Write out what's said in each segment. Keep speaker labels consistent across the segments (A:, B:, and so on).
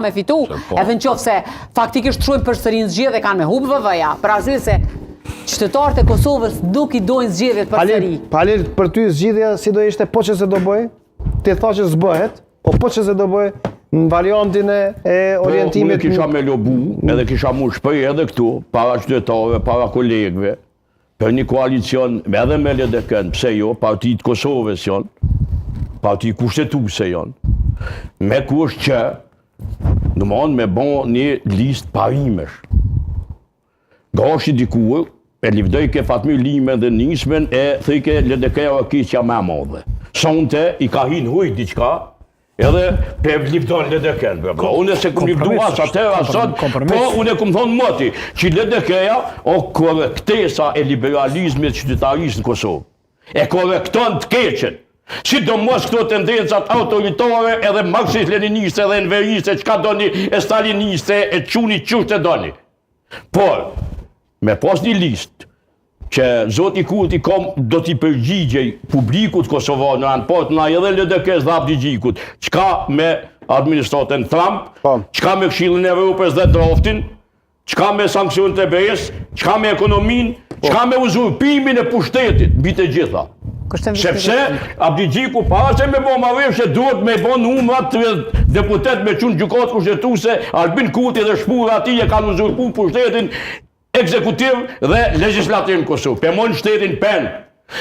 A: me fitu, edhe në qofë se faktikisht shtrujnë për sërin zgjedhje dhe kanë me hubë vëvëja, për arsye se qytetarët e Kosovës nuk i dojnë zgjedhjet për sëri.
B: Palil, për ty zgjedhja si do ishte po që se do bëj, ti tha që s'bëhet, o po që se do bëj në variantin e orientimit.
C: Unë kisha me lobu, edhe kisha mu shpëj edhe këtu, para qytetarëve, para kolegëve, për një koalicion, edhe me LDK-n, pse jo, Partit Kosovës janë, Parti Kushtetuse janë, me kush që në mënë me bon një list parimesh. Gashi dikur, e livdoj ke Fatmi Lime dhe nismen e thike LDK-ja o kisja me modhe. Sonte i ka hinë huj diqka, edhe pe livdon LDK-n. Unë se kum livdua sa tëra sot, po unë kum thonë moti, që LDK-ja o korektesa e liberalizmit qytetarisë në Kosovë. E korekton të keqen. Sidomos këto tendencat autoritare edhe marxist-leniniste edhe enveriste, qka doni e staliniste e quni qështë e doni. Por, me pas një list që Zoti Kurti do t'i përgjigjej publikut Kosovar në anë pot na edhe LDK dhe abdigjikut, qka me administratën Trump, qka me Këshillin e Evropës dhe draftin, qka me sankcionet e BE-s, qka me ekonomin, qka me uzurpimin e pushtetit, bite gjitha. Sepse abdigjiku para se me bo marrëveshje duhet me bo numrat deputet me qunë gjykatë kushtetuse, Albin Kurti dhe shpura ati e kanë uzurpu pushtetin ekzekutiv dhe legislativ në Kosovë. Pëmon shtetin pen.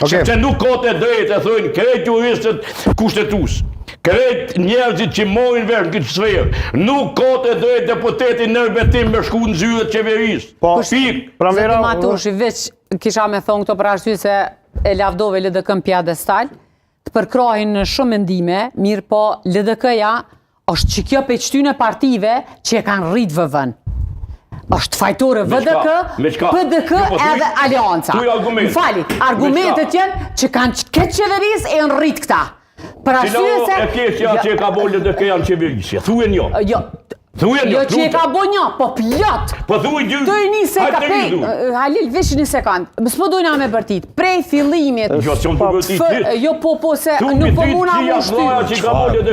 C: Sepse nuk ka të drejtë e thojnë krejt juristët kushtetus. Krejt njerëzit që morin vesh në këtë sferë. Nuk ka të drejtë deputetin në rbetim me shku në zyrët qeverisë.
A: Zëtë Matushi, veç kisha me thonë këto për arsye se e lavdove LDK-n pjadestal, të përkrahin në shumë mendime, mirë po LDK-ja është që kjo peqtyne partive që e kanë rritë vëvën. është fajtore VDK, PDK edhe Alianca. Më fali, argumentet jenë që kanë këtë qeverisë e në rritë këta. Për arsye se...
C: e kesja që e ka bo LDK janë qeverisje, thujen jo.
A: Jo që e ka bo një, po plot.
C: Po thuj dy.
A: Të i një sekund. Halil, vesh një sekund. Më s'po dojna me bërtit. Prej fillimit.
C: Jo, që më të bërtit dit.
A: Jo, po se nuk po muna më shty.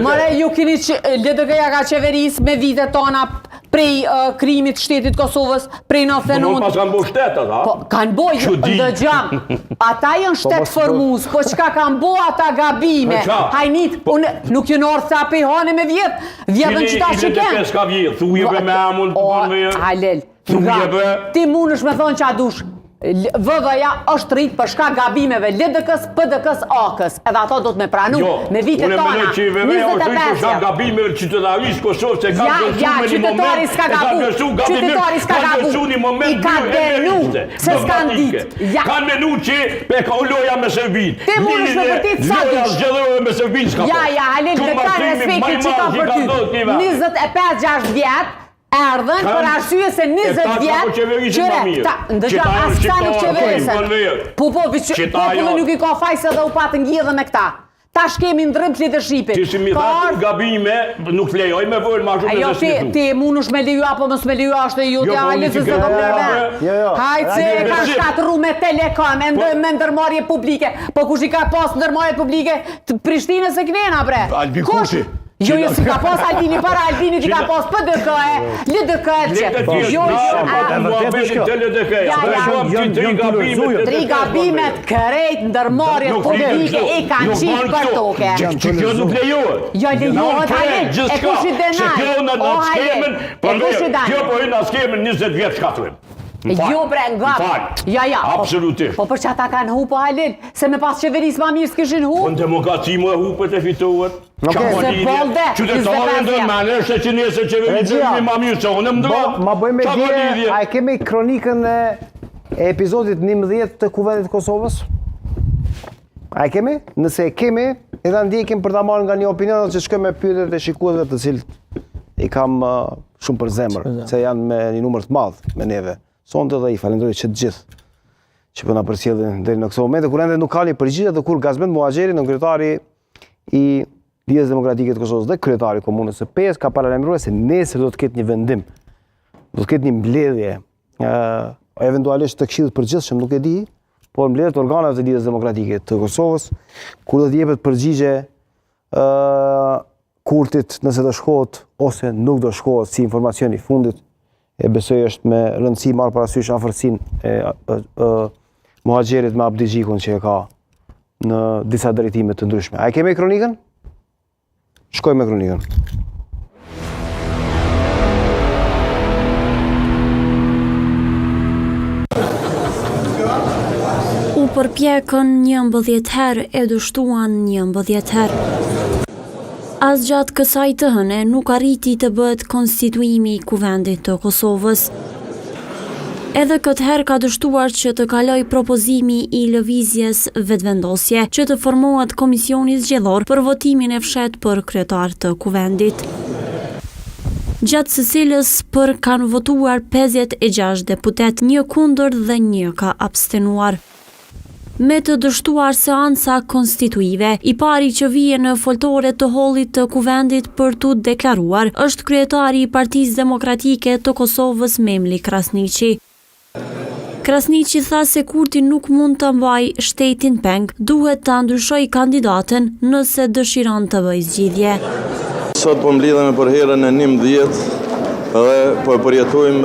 A: Mëre, ju kini LDK-ja ka qeveris me vitet tona prej krimit shtetit Kosovës, prej 99.
C: Nuk pas kanë bo shtetë, ata?
A: Po, kanë bo, dhe gjam. Ata janë shtet formus, po qka kanë bo ata gabime. Hajnit, nuk ju në orë sa pe hane me vjetë. Vjetën qëta që kenë.
C: Thuje be me amon të përnë me jërë.
A: Halel, ti mund është me thonë që a dush, VV-ja është rritë për shka gabimeve LDK-s, PDK-s, AK-s, edhe ato do të me pranu, me vitet tona, 25
C: që VV-ja është rritë për shka gabimeve qytetarisë Kosovë, se ka vërsu me një moment,
A: i ka denu, se s'kan ditë.
C: Kanë menu që pe ka loja me Serbin.
A: Ti mund është me vërtit sa
C: dush. Loja zgjedhore me Serbin s'ka po.
A: Halil, me ka respekti që ka për ty. 25-6 vjetë, erdhen për arsye se 20 vjetë qëre, ndëgja asë këta nuk qeverisën. Popullë nuk i ka fajse dhe u patë ngjedhe me këta. Ta shkemi në drëmt leadershipit.
C: Ti si mi dhatë gabime, nuk lejoj me vërë ma shumë në resmitu.
A: Ti mund është me leju apo mës me leju ashtë e ju të alisë se do përve. Hajtë se ka shkatëru me Telekom, me ndërmarje publike. Po kush i ka pas ndërmarje publike, Prishtinës e kënena bre.
C: Albin Kurti.
A: Jo, si ka pas Albini para Albini që ka pas PDK-e, LDK-e që... Tri gabimet kërejt ndërmarjet publike i kanë qitë për toke.
C: Që kjo nuk lejohet.
A: Jo, lejohet Halil, e kush i denaj.
C: Kjo po i në skemen 20 vjetë shkaturim.
A: Jo bre, nga... Ja.
C: Absolutisht.
A: Po për që ata kanë hupo Halil, se me pas qeveris ma mirë s'kishin hupo.
C: Në demokraci mu e hupet e fitohet.
A: Se bolde,
C: qytetarë ndër mene, është që njëse qeverisë ma mirë që unë më ndërë.
B: Ma bëjmë e dje, a e kemi kronikën e epizodit 11 të Kuvendit Kosovës? A e kemi? Nëse e kemi, edhe ndjekim për ta marrë nga një opinion që shkoj me pyetjet e shikuesve të cilët i kam shumë për zemër, se janë me një numër të madh me neve. Sonte dhe i falenderoj që të gjithë që po na përcjellin deri në këtë moment, kur ende nuk ka një përgjigje dhe kur Gazmend Muhaxheri, kryetari i Lidhjes Demokratike të Kosovës dhe kryetari i Komunës së Pesë, ka paralajmëruar se nesër do të ketë një vendim, do të ketë një mbledhje, eventualisht të Këshillit të Përgjithshëm, nuk e di, por mbledhje të organeve të Lidhjes Demokratike të Kosovës, ku do të jepet përgjigje Kurtit nëse do shkohet ose nuk do shkohet si informacion i fundit, e besoj është me rëndësi marrë parasysh afërsinë e Muhaxherit me Abdi Xhikun që e ka në disa drejtime të ndryshme. A e kemi kronikën? Shkojmë me kronikën.
D: U përpjekën 11 herë e dështuan 11 herë. As gjatë kësaj të hëne nuk arriti të bëhet konstituimi i kuvendit të Kosovës. Edhe këtë herë ka dështuar që të kaloj propozimi i lëvizjes vetëvendosje që të formohet komisioni zgjedhor për votimin e fshet për kryetar të kuvendit. Gjatë së cilës për kanë votuar 56 deputet, 1 kundër dhe 1 ka abstenuar. Me të dështuar seansa konstituive, i pari që vije në foltore të hollit të kuvendit për të deklaruar është kryetari i Partisë Demokratike të Kosovës Memli Krasniqi. Krasniqi tha se Kurti nuk mund të mbaj shtetin peng, duhet të ndryshoj kandidatën nëse dëshiron të bëjë zgjidhje.
E: Sot po mblidhemi për herën e 11 dhe po përjetojmë